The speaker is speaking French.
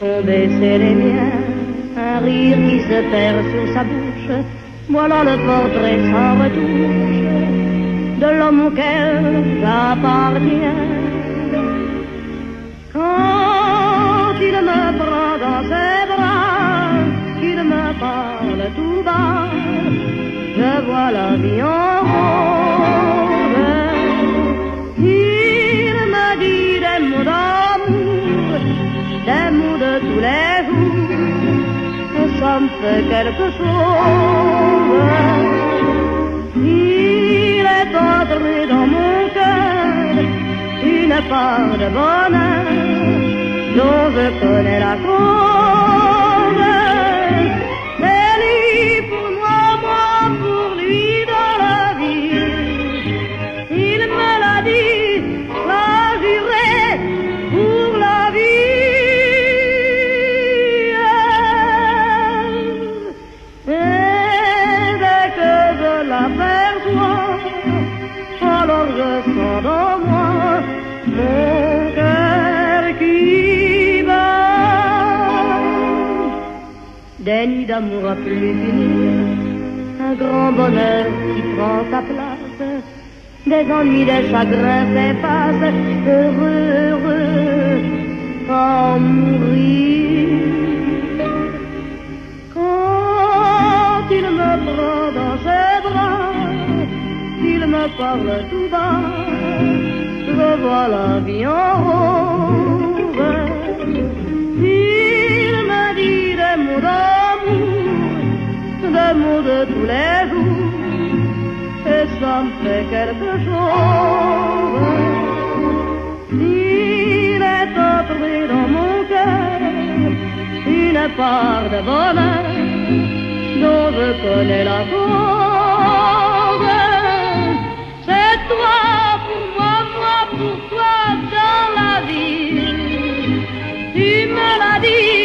ont baissé les miens, un rire qui se perd sur sa bouche. Voilà le portrait sans retouche de l'homme auquel j'appartiens. Quand il me prend dans ses bras, qu'il me parle tout bas, je vois la vie en rose. Il me dit des mots d'amour, des mots de tous les jours, et ça me fait quelque chose. Il est entré dans mon cœur une part de bonheur dont je connais la cause. C'est lui pour moi, moi pour lui dans la vie. Il me l'a dit, l'a juré pour la vie. Et dès que je l'aperçois, alors je sens dans moi mon cœur qui bat. Des nuits d'amour à plus finir, un grand bonheur qui prend sa place, des ennuis, des chagrins s'effacent, heureux, heureux, sans mourir. Quand il me prend dans ses bras, qu'il me parle tout bas, je vois la vie en rose. Il me dit des mots d'amour, des mots de tous les jours, et ça me fait quelque chose. Il est entré dans mon cœur une part de bonheur dont je connais la cause. C'est toi pour moi, moi pour toi dans la vie. Tu me l'as dit.